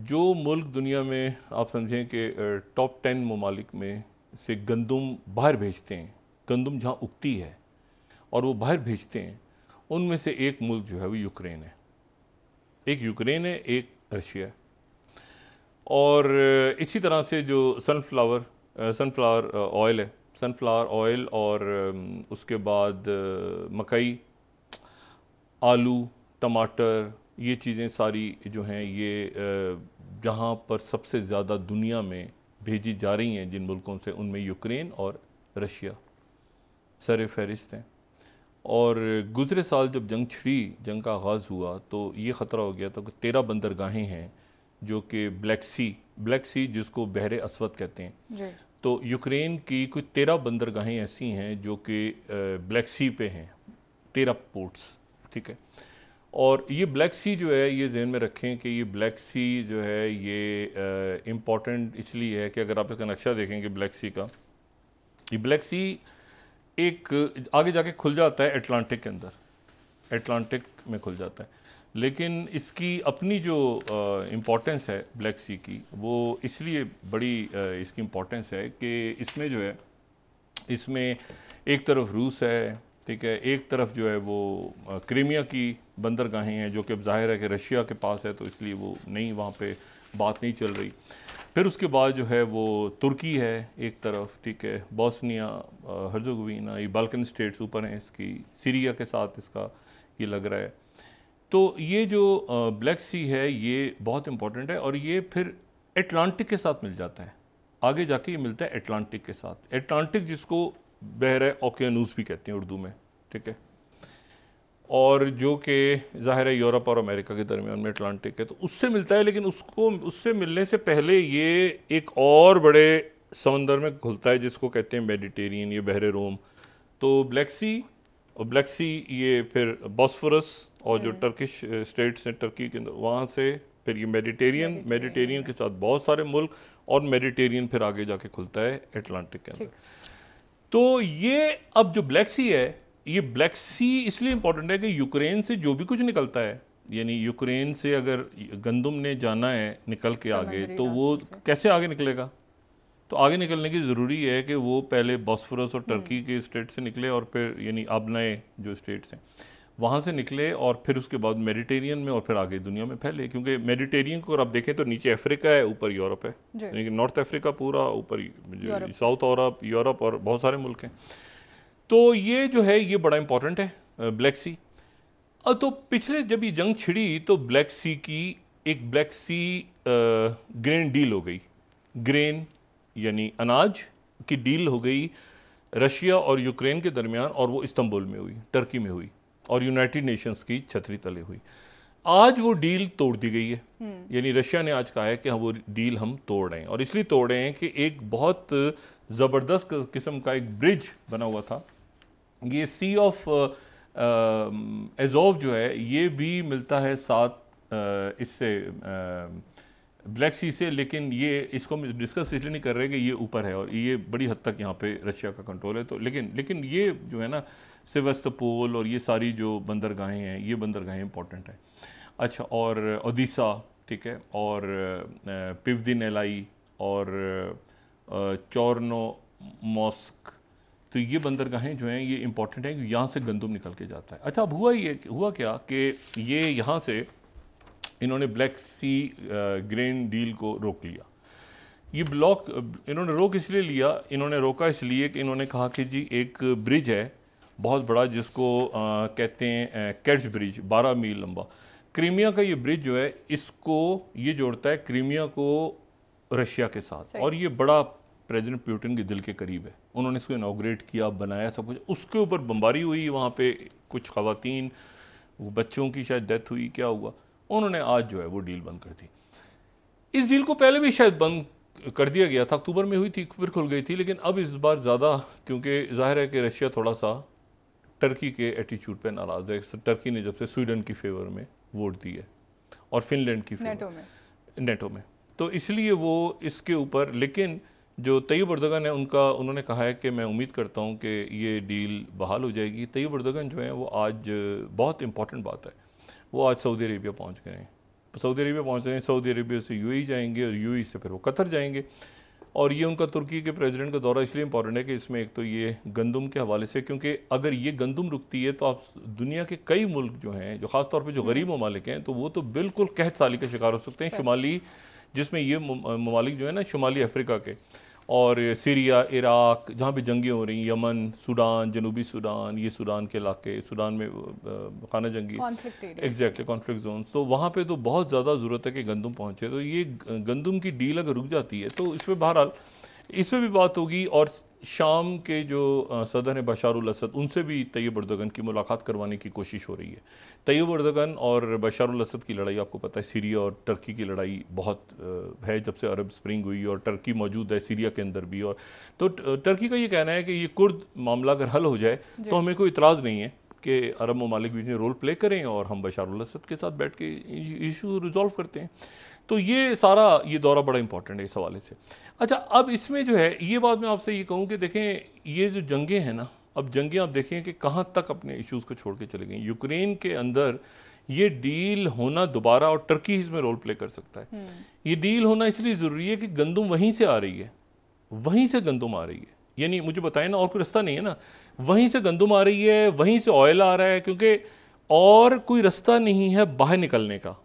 जो मुल्क दुनिया में आप समझें कि टॉप 10 ममालिक में से गंदम बाहर भेजते हैं, गंदम जहाँ उगती है और वो बाहर भेजते हैं, उनमें से एक मुल्क जो है वो यूक्रेन है। एक यूक्रेन है, एक रशिया है। और इसी तरह से जो सनफ्लावर ऑयल है, सनफ्लावर ऑयल, और उसके बाद मकई, आलू, टमाटर, ये चीज़ें सारी जो हैं ये जहाँ पर सबसे ज़्यादा दुनिया में भेजी जा रही हैं जिन मुल्कों से, उनमें यूक्रेन और रशिया सर फहरिस्त हैं। और गुज़रे साल जब जंग का आगाज़ हुआ तो ये ख़तरा हो गया था कि 13 बंदरगाहें हैं जो कि ब्लैक सी जिसको बहरे अस्वद कहते हैं, तो यूक्रेन की कुछ 13 बंदरगाहें ऐसी हैं जो कि ब्लैक सी पे हैं, 13 पोर्ट्स, ठीक है। और ये ब्लैक सी जो है, ये जहन में रखें कि ये ब्लैक सी जो है ये इम्पॉर्टेंट इसलिए है कि अगर आप इसका नक्शा देखेंगे ब्लैक सी का, ये ब्लैक सी एक आगे जाके खुल जाता है अटलांटिक के अंदर, अटलांटिक में खुल जाता है। लेकिन इसकी अपनी जो इम्पोर्टेंस है ब्लैक सी की, वो इसलिए बड़ी इसकी इम्पोर्टेंस है कि इसमें जो है, इसमें एक तरफ रूस है, ठीक है, एक तरफ जो है वो क्रीमिया की बंदरगाहें हैं जो कि जाहिर है कि रशिया के पास है, तो इसलिए वो नहीं, वहाँ पे बात नहीं चल रही। फिर उसके बाद जो है वो तुर्की है एक तरफ, ठीक है, बॉस्निया हर्ज़ोगोविना, ये बाल्कन स्टेट्स ऊपर हैं इसकी, सीरिया के साथ इसका ये लग रहा है। तो ये जो ब्लैक सी है ये बहुत इंपॉर्टेंट है, और ये फिर अटलांटिक के साथ मिल जाता है, आगे जाके ये मिलता है अटलांटिक के साथ। अटलांटिक जिसको बहर ओकेनूस भी कहते हैं उर्दू में, ठीक है, और जो कि ज़ाहिर है यूरोप और अमेरिका के दरमियान में अटलांटिक है, तो उससे मिलता है। लेकिन उसको उससे मिलने से पहले ये एक और बड़े समंदर में खुलता है जिसको कहते हैं मेडिटेरियन, ये बहर रोम। तो ब्लैक सी, और ब्लैक सी ये फिर बॉस्फोरस और जो टर्किश स्टेट्स हैं टर्की के अंदर, वहाँ से फिर ये मेडिटेरियन के साथ बहुत सारे मुल्क, और मेडिटेरियन फिर आगे जाके खुलता है अटलांटिक के अंदर। तो ये अब जो ब्लैक सी है, ये ब्लैक सी इसलिए इंपॉर्टेंट है कि यूक्रेन से जो भी कुछ निकलता है, यानी यूक्रेन से अगर गंदम ने जाना है निकल के आगे, तो वो कैसे आगे निकलेगा? तो आगे निकलने की ज़रूरी है कि वो पहले बॉस्फोरस और टर्की के स्टेट से निकले, और फिर यानी अब नए जो स्टेट्स हैं वहाँ से निकले, और फिर उसके बाद मेडिटेरियन में, और फिर आगे दुनिया में फैले। क्योंकि मेडिटेरियन को अगर आप देखें तो नीचे अफ्रीका है, ऊपर यूरोप है, यानी कि नॉर्थ अफ्रीका पूरा, ऊपर साउथ यूरोप और बहुत सारे मुल्क हैं। तो ये जो है ये बड़ा इंपॉर्टेंट है ब्लैक सी। अब तो पिछले जब ये जंग छिड़ी तो ब्लैक सी की एक ब्लैक सी ग्रेन डील हो गई। ग्रेन यानी अनाज की डील हो गई रशिया और यूक्रेन के दरमियान, और वो इस्तांबुल में हुई, टर्की में हुई, और यूनाइटेड नेशंस की छतरी तले हुई। आज वो डील तोड़ दी गई है, यानी रशिया ने आज कहा है कि हाँ वो डील हम तोड़ रहे हैं, और इसलिए तोड़ रहे हैं कि एक बहुत ज़बरदस्त किस्म का एक ब्रिज बना हुआ था। ये सी ऑफ एज़ोव जो है ये भी मिलता है साथ इससे ब्लैक सी से, लेकिन ये इसको हम डिस्कस इसलिए नहीं कर रहे कि ये ऊपर है, और ये बड़ी हद तक यहाँ पे रशिया का कंट्रोल है। तो लेकिन ये जो है ना सेवास्तोपोल और ये सारी जो बंदरगाहें हैं, ये बंदरगाहें इंपॉर्टेंट हैं। अच्छा, और ओडिशा, ठीक है, और पिवदिनेलाई और चोर्नोमोर्स्क, तो ये बंदरगाहें जो हैं ये इंपॉर्टेंट हैं कि यहाँ से गंदम निकल के जाता है। अच्छा, अब हुआ क्या कि ये यहाँ से इन्होंने ब्लैक सी ग्रेन डील को रोक लिया। ये ब्लॉक इन्होंने रोक इसलिए लिया, इन्होंने रोका इसलिए कि इन्होंने कहा कि जी एक ब्रिज है बहुत बड़ा जिसको कहते हैं कैट्स ब्रिज, 12 मील लंबा। क्रीमिया का ये ब्रिज जो है इसको ये जोड़ता है क्रीमिया को रशिया के साथ, और ये बड़ा प्रेसिडेंट पुतिन के दिल के करीब है। उन्होंने इसको इनॉग्रेट किया, बनाया, सब कुछ। उसके ऊपर बमबारी हुई, वहाँ पे कुछ ख़वातीन, बच्चों की शायद डेथ हुई, क्या हुआ, उन्होंने आज जो है वो डील बंद कर दी। इस डील को पहले भी शायद बंद कर दिया गया था, अक्टूबर में हुई थी, फिर खुल गई थी, लेकिन अब इस बार ज़्यादा, क्योंकि जाहिर है कि रशिया थोड़ा सा टर्की के एटीट्यूड पे नाराज़ है। टर्की ने जब से स्वीडन की फेवर में वोट दी है और फिनलैंड की फेवर नेटो में, तो इसलिए वो इसके ऊपर, लेकिन जो तैयब अर्दोगन है उन्होंने कहा है कि मैं उम्मीद करता हूँ कि ये डील बहाल हो जाएगी। तैयब अर्दोगन जो है वो आज, बहुत इंपॉर्टेंट बात है, वो आज सऊदी अरेबिया पहुँच गए हैं। सऊदी अरेबिया पहुँच रहे हैं, सऊदी अरेबिया से यूएई जाएंगे, और यूएई से फिर वो कतर जाएंगे। और ये उनका तुर्की के प्रेसिडेंट का दौरा इसलिए इंपॉर्टेंट है कि इसमें एक तो ये गंदम के हवाले से, क्योंकि अगर ये गंदम रुकती है तो आप दुनिया के कई मुल्क जो हैं, जो ख़ासतौर पे जो गरीब ममालिक हैं, तो वो तो बिल्कुल कहत साली का शिकार हो सकते हैं। शुमाली, जिसमें ये ममालिक जो है ना शुमाली अफ्रीका के, और सीरिया, इराक, जहाँ भी जंगें हो रही, यमन, सूडान, जनूबी सूडान, ये सूडान के इलाके, सूडान में खाना जंगी, एग्जैक्टली कॉन्फ्लिक्ट जोन, तो वहाँ पे तो बहुत ज़्यादा ज़रूरत है कि गंदम पहुँचे। तो ये गंदम की डील अगर रुक जाती है तो इसमें बहरहाल इसमें भी बात होगी। और शाम के जो सदर हैं बशारुल असद, उनसे भी तैयब अर्दोगन की मुलाकात करवाने की कोशिश हो रही है। तैयब अर्दोगन और बशारुल असद की लड़ाई आपको पता है, सीरिया और टर्की की लड़ाई बहुत है जब से अरब स्प्रिंग हुई, और टर्की मौजूद है सीरिया के अंदर भी। और तो टर्की का ये कहना है कि ये कुर्द मामला अगर हल हो जाए तो हमें कोई इतराज़ नहीं है कि अरब ममालिक बीच में रोल प्ले करें और हम बशारुल असद के साथ बैठ के इशू रिजॉल्व करते हैं। तो ये सारा ये दौरा बड़ा इंपॉर्टेंट है इस हवाले से। अच्छा, अब इसमें जो है ये बात मैं आपसे ये कहूँ कि देखें, ये जो जंगें हैं ना, अब जंगें आप देखें कि कहाँ तक अपने इश्यूज़ को छोड़ के चले गई। यूक्रेन के अंदर ये डील होना दोबारा, और टर्की इसमें रोल प्ले कर सकता है। ये डील होना इसलिए ज़रूरी है कि गंदम वहीं से आ रही है, वहीं से गंदम आ रही है, यानी मुझे बताएं ना, और कोई रास्ता नहीं है ना, वहीं से गंदम आ रही है, वहीं से ऑयल आ रहा है, क्योंकि और कोई रास्ता नहीं है बाहर निकलने का।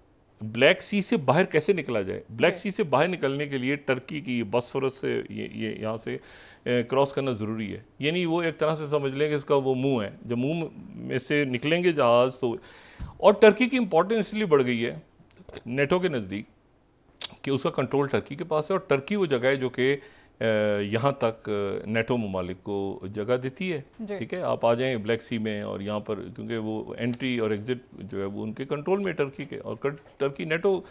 ब्लैक सी से बाहर कैसे निकला जाए? ब्लैक सी से बाहर निकलने के लिए टर्की की बॉस्फोरस से ये यहाँ से क्रॉस करना ज़रूरी है। यानी वो एक तरह से समझ लें कि इसका वो मुंह है, जब मुंह में से निकलेंगे जहाज़ तो। और टर्की की इंपॉर्टेंस इसलिए बढ़ गई है नेटो के नज़दीक कि उसका कंट्रोल टर्की के पास है, और टर्की वो जगह है जो कि यहाँ तक नेटो ममालिक को जगह देती है। ठीक है, आप आ जाएं ब्लैक सी में, और यहाँ पर क्योंकि वो एंट्री और एग्ज़िट जो है वो उनके कंट्रोल में टर्की के, और टर्की नेटो।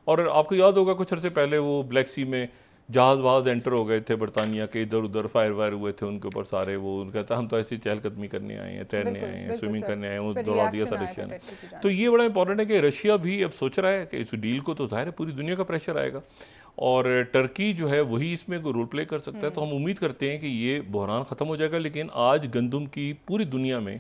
और आपको याद होगा कुछ अर्से पहले वो ब्लैक सी में जहाज़ वहाज़ एंटर हो गए थे बरतानिया के, इधर उधर फायर वायर हुए थे उनके ऊपर सारे। वो कहता हम तो ऐसी चहलकदमी करने आए हैं, तैरने आए हैं, स्विमिंग करने आए हैं, वो दौड़ा दिया था रशिया ने। तो ये बड़ा इंपॉर्टेंट है कि रशिया भी अब सोच रहा है कि इस डील को, तो जाहिर है पूरी दुनिया का प्रेशर आएगा, और टर्की जो है वही इसमें रोल प्ले कर सकता है। तो हम उम्मीद करते हैं कि ये बहरान ख़त्म हो जाएगा। लेकिन आज गंदम की पूरी दुनिया में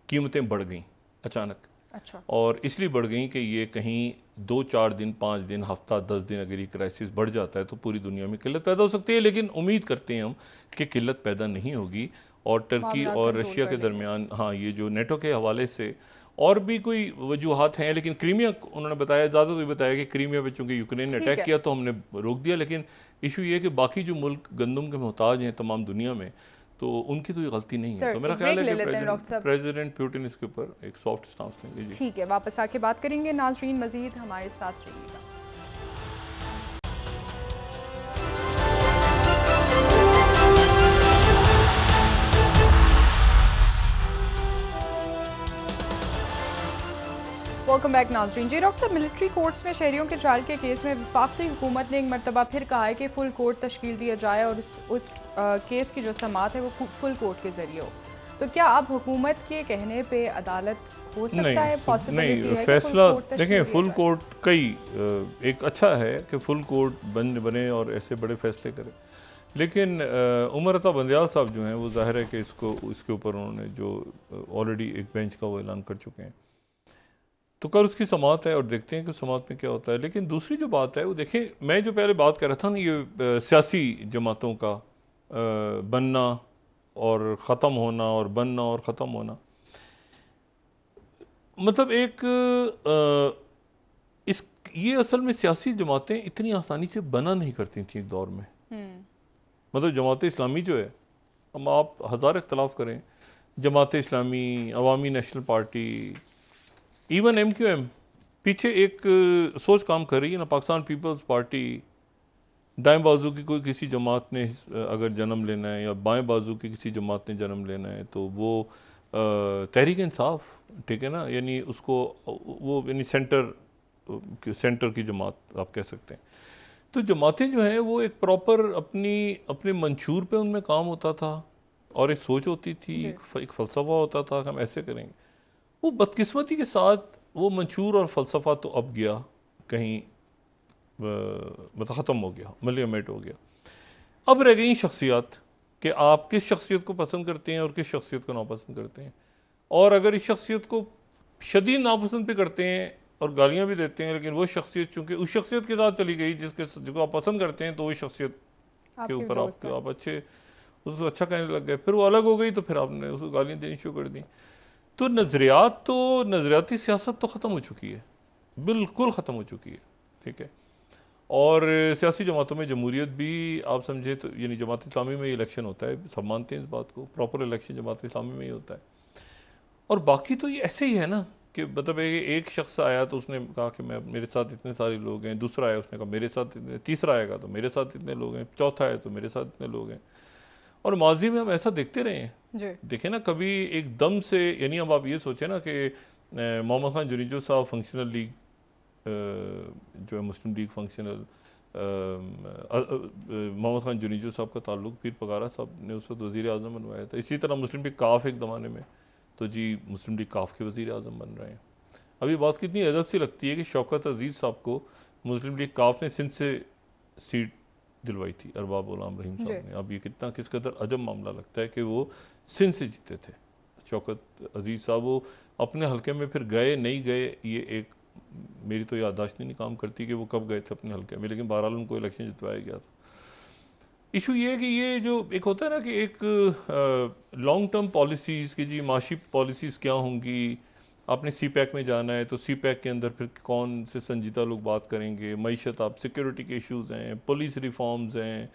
कीमतें बढ़ गई अचानक। अच्छा। और इसलिए बढ़ गई कि ये कहीं 2-4 दिन, 5 दिन, हफ्ता, 10 दिन अगर ये क्राइसिस बढ़ जाता है तो पूरी दुनिया में किल्लत पैदा हो सकती है। लेकिन उम्मीद करते हैं हम कि किल्लत पैदा नहीं होगी, और टर्की और रशिया के दरमियान, हाँ, ये जो नेटो के हवाले से और भी कोई वजूहात हैं। लेकिन क्रीमिया उन्होंने बताया, ज़्यादा तो ये बताया कि क्रीमिया पे चूँकि यूक्रेन ने अटैक किया तो हमने रोक दिया। लेकिन इशू ये है कि बाकी जो मुल्क गंदम के मोहताज हैं तमाम दुनिया में, तो उनकी तो ये गलती नहीं है। तो मेरा ख्याल है कि प्रेसिडेंट पुतिन इसके ऊपर एक सॉफ्ट स्टांस लेंगे। ठीक है, वापस आके बात करेंगे। नाजरीन, मजीद हमारे साथ रहिएगा। वेलकम बैक नाजरीन। जी डॉक्टर साहब, मिलिट्री कोर्ट्स में शहरियों के ट्रायल के केस में वफाकी हुकूमत ने एक मरतबा फिर कहा है कि फुल कोर्ट तश्कील दिया जाए और उस केस की जो समाअत है वो फुल कोर्ट के जरिए हो। तो क्या अब हुकूमत के कहने पे अदालत हो सकता है, पॉसिबिलिटी है? फैसला देखें, फुल कोर्ट कई एक अच्छा है कि फुल कोर्ट बने और ऐसे बड़े फैसले करे। लेकिन उमर अता बंदयाल साहब जो हैं वो जाहिर है कि इसके ऊपर उन्होंने जो ऑलरेडी एक बेंच का वो ऐलान कर चुके हैं, तो कल उसकी समाअत है और देखते हैं कि समाअत में क्या होता है। लेकिन दूसरी जो बात है वो देखें, मैं जो पहले बात कर रहा था ना, ये सियासी जमातों का बनना और ख़त्म होना, और बनना और ख़त्म होना, मतलब एक ये असल में सियासी जमातें इतनी आसानी से बना नहीं करती थी एक दौर में। मतलब जमात इस्लामी जो है, हम आप हज़ार इख्तलाफ करें, जमात इस्लामी, अवामी नेशनल पार्टी, इवन MQM, पीछे एक सोच काम कर रही है ना, पाकिस्तान पीपल्स पार्टी, दाएं बाजू की कोई किसी जमात ने अगर जन्म लेना है, या बाएं बाजू की किसी जमात ने जन्म लेना है, तो वो तहरीक इंसाफ, ठीक है ना, यानी उसको वो यानी सेंटर की जमात आप कह सकते हैं। तो जमातें जो हैं वो एक प्रॉपर अपने मंशूर पे उनमें काम होता था, और एक सोच होती थी, एक फ़लसफ़ा होता था कि हम ऐसे करेंगे। वो बदकिस्मती के साथ वो मंशूर और फ़लसफ़ा तो अब गया कहीं, मतलब ख़त्म हो गया, मलियामेट हो गया। अब रह गई शख्सियत कि आप किस शख्सियत को पसंद करते हैं और किस शख्सियत को नापसंद करते हैं। और अगर इस शख्सियत को शदीद नापसंद भी करते हैं और गालियाँ भी देते हैं, लेकिन वो शख्सियत चूँकि उस शख्सियत के साथ चली गई जिसको आप पसंद करते हैं, तो वो शख्सियत के ऊपर आप अच्छे उसको अच्छा कहने लग गए, फिर वो अलग हो गई तो फिर आपने उसको गालियाँ देनी शुरू कर दी। तो नज़रियाती सियासत तो ख़त्म हो चुकी है, बिल्कुल ख़त्म हो चुकी है। ठीक है, और सियासी जमातों में जमहूरियत भी आप समझे तो, यानी जमात इस्लामी में इलेक्शन होता है, सब मानते हैं इस बात को, प्रॉपर इलेक्शन जमात इस्लामी में ही होता है। और बाकी तो ये ऐसे ही है ना कि मतलब एक शख्स आया तो उसने कहा कि मेरे साथ इतने सारे लोग हैं, दूसरा आया उसने कहा मेरे साथ इतने, तीसरा आएगा तो मेरे साथ इतने लोग हैं, चौथा आया तो मेरे साथ इतने लोग हैं। और माजी में हम ऐसा देखते रहे हैं। जी। देखें ना, कभी एकदम से, यानी अब आप ये सोचें ना कि मोहम्मद खान जुनीजो साहब फंक्शनल लीग जो है मुस्लिम लीग फंक्शनल, मोहम्मद खान जुनीजो साहब का ताल्लुक पीर पगारा साहब ने उस वक्त वज़ीर आज़म बनवाया था। इसी तरह मुस्लिम लीग काफ एक ज़माने में, तो जी मुस्लिम लीग काफ के वज़ीर आज़म बन रहे हैं। अभी बात कितनी अजब सी लगती है कि शौकत अजीज़ साहब को मुस्लिम लीग काफ ने सिंध से सीट दिलवाई थी अरबाब गुलाम रहीम साहब ने। अब ये कितना किस कदर अजब मामला लगता है कि वो सिंध से जीते थे शौकत अजीज़ साहब। वो अपने हलके में फिर गए नहीं गए, ये एक मेरी तो याददाश्त नहीं काम करती कि वो कब गए थे अपने हलके में, लेकिन बहरहाल उनको इलेक्शन जितवाया गया था। इशू ये है कि ये जो एक होता है ना कि एक लॉन्ग टर्म पॉलिसीज़ की, जी माशी पॉलिसीज़ क्या होंगी, आपने सी पैक में जाना है तो सी पैक के अंदर फिर कौन से संजीदा लोग बात करेंगे, मईशत, आप सिक्योरिटी के इश्यूज़ हैं, पुलिस रिफॉर्म्स हैं,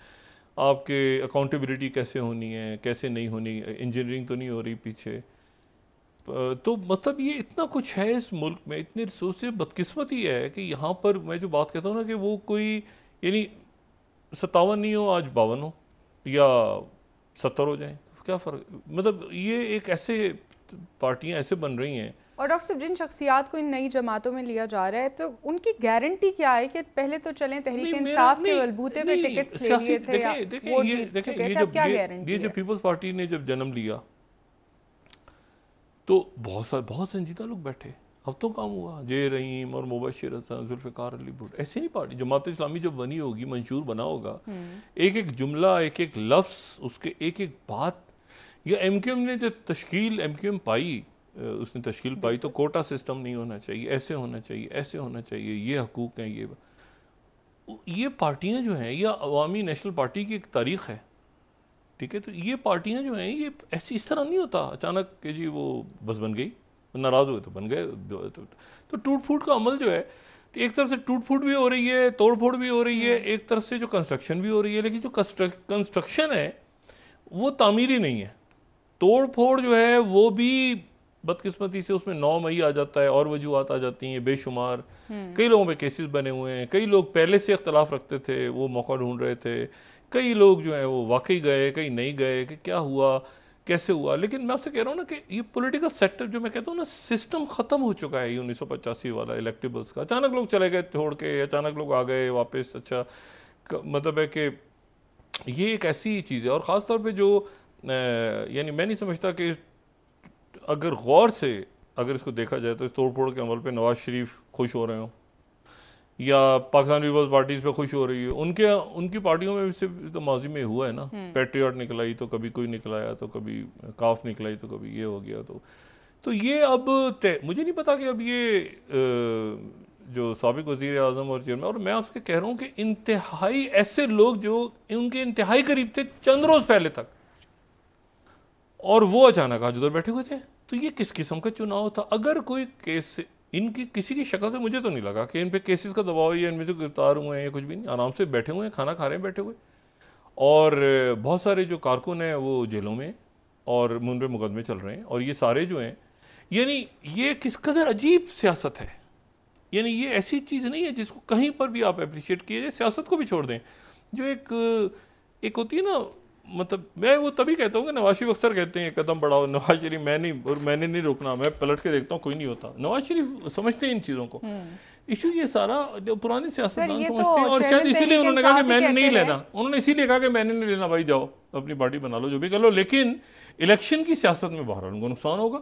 आपके अकाउंटेबिलिटी कैसे होनी है कैसे नहीं होनी, इंजीनियरिंग तो नहीं हो रही पीछे। तो मतलब ये इतना कुछ है इस मुल्क में, इतने रिसोर्सेज। बदकिस्मती है कि यहाँ पर मैं जो बात कहता हूँ ना कि वो कोई यानी 57 नहीं हो आज 52 हो या 70 हो जाए, क्या फ़र्क, मतलब ये एक ऐसे पार्टियाँ ऐसे बन रही हैं। और डॉक्टर साहब, जिन शख्सियात को इन नई जमातों में लिया जा रहा है तो उनकी गारंटी क्या है कि पहले तो चलें तहरीक इंसाफ के बलबूते पे टिकट्स ले लिए थे या वोट जीत चुके थे, अब क्या गारंटी है? ये जो पीपल्स पार्टी ने जब जन्म लिया तो बहुत संजीदा लोग बैठे, हफ्तों काम हुआ, जे रहीम और मुबशिर हसन, जुल्फ़िकार अली भुट्टो, ऐसी नहीं पार्टी। जमात इस्लामी जब बनी होगी, मंशूर बना होगा, एक एक जुमला, एक एक लफ्ज़, उसके एक एक बात, या MQM ने जब तश्कील MQM पाई, उसने तश्कील पाई तो कोटा सिस्टम नहीं होना चाहिए, ऐसे होना चाहिए, ऐसे होना चाहिए, ये हकूक़ हैं, ये पार्टियां जो हैं, यह अवामी नेशनल पार्टी की एक तारीख़ है, ठीक है। तो ये पार्टियां जो हैं ये ऐसी इस तरह नहीं होता अचानक कि जी वो बस बन गई, नाराज़ हुए तो बन गए। तो टूट फूट का अमल जो है, एक तरफ से टूट फूट भी हो रही है, तोड़ फोड़ भी हो रही है, एक तरफ से जो कंस्ट्रक्शन भी हो रही है, लेकिन जो कंस्ट्रक्शन है वो तामीरी नहीं है। तोड़ फोड़ जो है वो भी बदकिस्मती से उसमें 9 मई आ जाता है और वजूहत आ जाती हैं बेशुमार। कई लोगों पे केसेस बने हुए हैं, कई लोग पहले से इख्तलाफ रखते थे, वो मौका ढूंढ रहे थे, कई लोग जो हैं वो वाकई गए, कई नहीं गए, कि क्या हुआ कैसे हुआ। लेकिन मैं आपसे कह रहा हूँ ना कि ये पॉलिटिकल सेक्टर जो मैं कहता हूँ ना, सिस्टम ख़त्म हो चुका है। ये 1985 वाला इलेक्टेबल्स का, अचानक लोग चले गए छोड़ के, अचानक लोग आ गए वापस। अच्छा, मतलब है कि ये एक ऐसी चीज़ है, और ख़ास तौर पे जो यानी मैं नहीं समझता कि अगर गौर से अगर इसको देखा जाए तो इस तोड़ फोड़ के अमल पे नवाज शरीफ खुश हो रहे हो या पाकिस्तान पीपल्स पार्टीज पे खुश हो रही है, उनकी पार्टियों में से तो माजी में हुआ है ना, पैट्रियट निकलाई तो कभी कोई निकलाया, तो कभी काफ निकलाई तो कभी ये हो गया। तो ये अब मुझे नहीं पता कि अब ये जो साबिक वज़ीर आज़म और चेयरमैन, और मैं आपसे कह रहा हूँ कि इंतहाई ऐसे लोग जो उनके इंतहाई करीब थे चंद रोज़ पहले तक, और वो अचानक आज उधर बैठे हुए थे। तो ये किस किस्म का चुनाव था? अगर कोई केस इनकी किसी की शक्ल से मुझे तो नहीं लगा कि इन पे केसेस का दबाव है, इनमें से गिरफ्तार हुए हैं या कुछ भी नहीं, आराम से बैठे हुए हैं, खाना खा रहे हैं बैठे हुए। और बहुत सारे जो कारकुन हैं वो जेलों में और उन पे मुकदमे चल रहे हैं, और ये सारे जो हैं, यानी ये किस कदर अजीब सियासत है। यानी ये ऐसी चीज़ नहीं है जिसको कहीं पर भी आप अप्रिशिएट कीजिए। सियासत को भी छोड़ दें, जो एक होती है ना, मतलब मैं वो तभी कहता हूँ कि नवाज शरीफ अक्सर कहते हैं कदम बढ़ाओ, नवाज शरीफ मैंने नहीं रोकना, मैं पलट के देखता हूँ कोई नहीं होता। नवाज शरीफ समझते हैं इन चीज़ों को। इशू ये सारा जो पुरानी सियासतदान समझते हैं, और शायद इसीलिए उन्होंने कहा कि मैंने नहीं लेना, उन्होंने इसीलिए कहा कि मैंने नहीं लेना, भाई जाओ अपनी पार्टी बना लो, जो भी कर लो। लेकिन इलेक्शन की सियासत में बहरहाल उनको नुकसान होगा।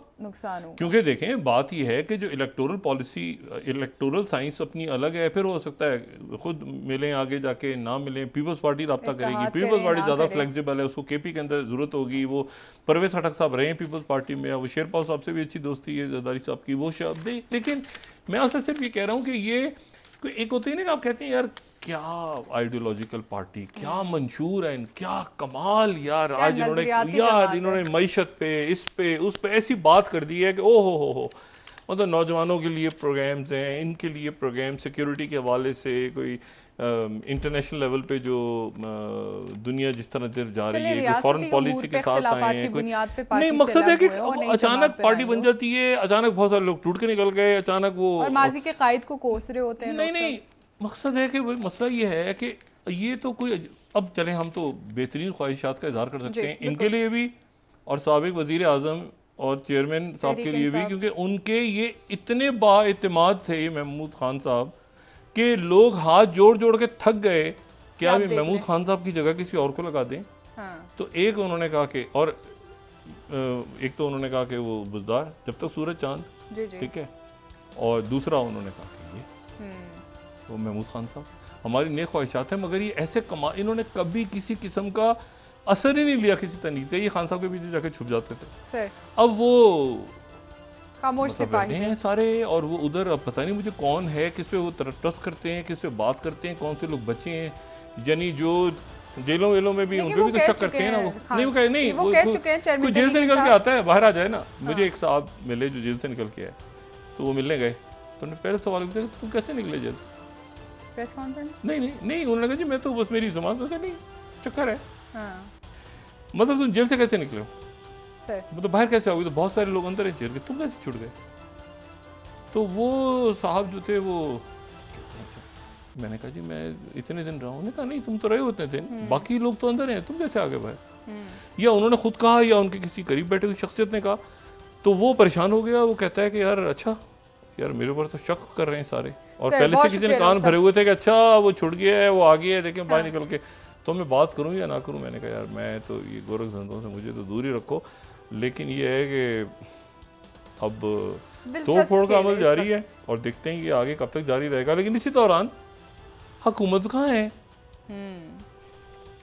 क्योंकि देखें, बात यह है कि जो इलेक्टोरल पॉलिसी, इलेक्टोरल साइंस अपनी अलग है, फिर हो सकता है खुद मिलें आगे जाके, ना मिलें, पीपल्स पार्टी रब्ता करेगी, पीपल्स पार्टी ज़्यादा फ्लेक्सिबल है, उसको KP के अंदर ज़रूरत होगी। वो परवेज़ खटक साहब रहे हैं पीपल्स पार्टी में, वो शेरपाल साहब से भी अच्छी दोस्ती है जरदारी साहब की, वो शब्द। लेकिन मैं आपसे सिर्फ ये कह रहा हूँ कि ये एक होती है ना कि आप कहते हैं यार क्या आइडियोलॉजिकल पार्टी, क्या मंशूर है, क्या कमाल यार, आज इन्होंने मईशत पे, इस पे, उस पे ऐसी बात कर दी है कि ओ हो, मतलब नौजवानों के लिए प्रोग्राम्स हैं, इनके लिए प्रोग्राम, सिक्योरिटी के हवाले से कोई इंटरनेशनल लेवल पे जो दुनिया जिस तरह जा रही है, कोई फॉरेन पॉलिसी के साथ आए हैं, कोई नहीं, मकसद है कि अचानक पार्टी बन जाती है, अचानक बहुत सारे लोग टूट के निकल गए, अचानक वो और माजी के कायद को कोस रहे होते हैं। नहीं, मकसद है कि वही मसला ये है कि ये तो कोई अब चले हम तो बेहतरीन ख्वाहिशात का इजहार कर सकते जी, हैं इनके लिए भी और साबिक वज़ीर आज़म और चेयरमैन साहब के लिए भी, क्योंकि उनके ये इतने बाएतिमाद थे महमूद खान साहब कि लोग हाथ जोड़ जोड़ के थक गए कि आप महमूद खान साहब की जगह किसी और को लगा दें। हाँ। तो एक उन्होंने कहा कि और एक तो उन्होंने कहा कि वो बुजदार जब तक सूरज चांद, ठीक है, और दूसरा उन्होंने कहा कि ये वो महमूद खान साहब हमारी नेक ख्वाहिशात हैं, मगर ये ऐसे इन्होंने कभी किसी किस्म का असर ही नहीं लिया किसी तनकीद का। ये खान साहब के पीछे जाके छुप जाते थे। अब वो खामोश सिपाही हैं सारे, और वो उधर अब पता नहीं मुझे कौन है, किस पे वो ट्रस्ट करते हैं, किस पे बात करते हैं, कौन से लोग बचे हैं, यानी जो जेलों वेलों में भी उन पे भी तो शक करते हैं ना। वो नहीं, वो कहे नहीं, वो कह चुके हैं चेयरमैन जेल से निकल के आता है, बाहर आ जाए ना। मुझे एक साहब मिले जो जेल से निकल के आए, तो वो मिलने गए, तो उन्होंने पहले सवाल किया तुम कैसे निकले जेल से? Press conference? नहीं, उन्होंने कहा जी मैं तो बस मेरी जमानत में नहीं, चक्कर है। मतलब तुम जेल से कैसे निकले हो? मतलब बाहर कैसे आओगे? तो बहुत सारे लोग अंदर है जेल के, तुम कैसे छुट गए? तो वो साहब जो थे वो, मैंने कहा जी मैं इतने दिन रहा हूँ। कहा नहीं तुम तो रहे हो उतने दिन, बाकी लोग तो अंदर हैं, तुम कैसे आ गए बाहर? या उन्होंने खुद कहा या उनके किसी करीब बैठे हुई शख्सियत ने कहा। तो वो परेशान हो गया, वो कहता है कि यार अच्छा यार मेरे ऊपर तो शक कर रहे हैं सारे, और पहले से किसी ने कान भरे हुए थे कि अच्छा वो छुट गया है, वो आ गया है, देखें बाहर निकल के, तो मैं बात करूँ या ना करूँ? मैंने कहा यार मैं तो ये गोरख धंधों से मुझे तो दूर ही रखो, लेकिन ये है कि अब तोड़ फोड़ का अमल जारी है और देखते हैं ये आगे कब तक जारी रहेगा। लेकिन इसी दौरान हुकूमत कहाँ है?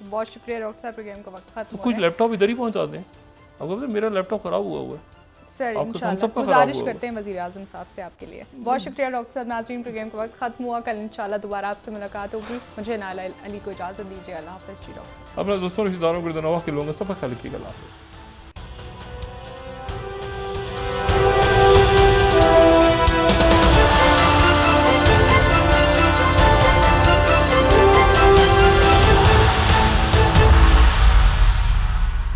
बहुत शुक्रिया डॉक्टर साहब, प्रोग्राम का वक्त खत्म। कुछ लैपटॉप इधर ही पहुँचा दें। आपको पता है मेरा लैपटॉप खराब हुआ है सर, इंशाल्लाह गुजारिश करते हैं वज़ीर आज़म साहब से आपके लिए। बहुत शुक्रिया डॉक्टर साहब। नाज़रीन, प्रोग्राम का वक्त खत्म हुआ, कल इंशाल्लाह दोबारा आपसे मुलाकात होगी। मुझे नाला अली को इजाज़त दीजिए। अल्लाह हाफ़िज़ जी डॉक्टर साहब। अपने दोस्तों रिश्तेदारों को के लोगों सब ख्याल रखिएगा। अल्लाह हाफ़िज़।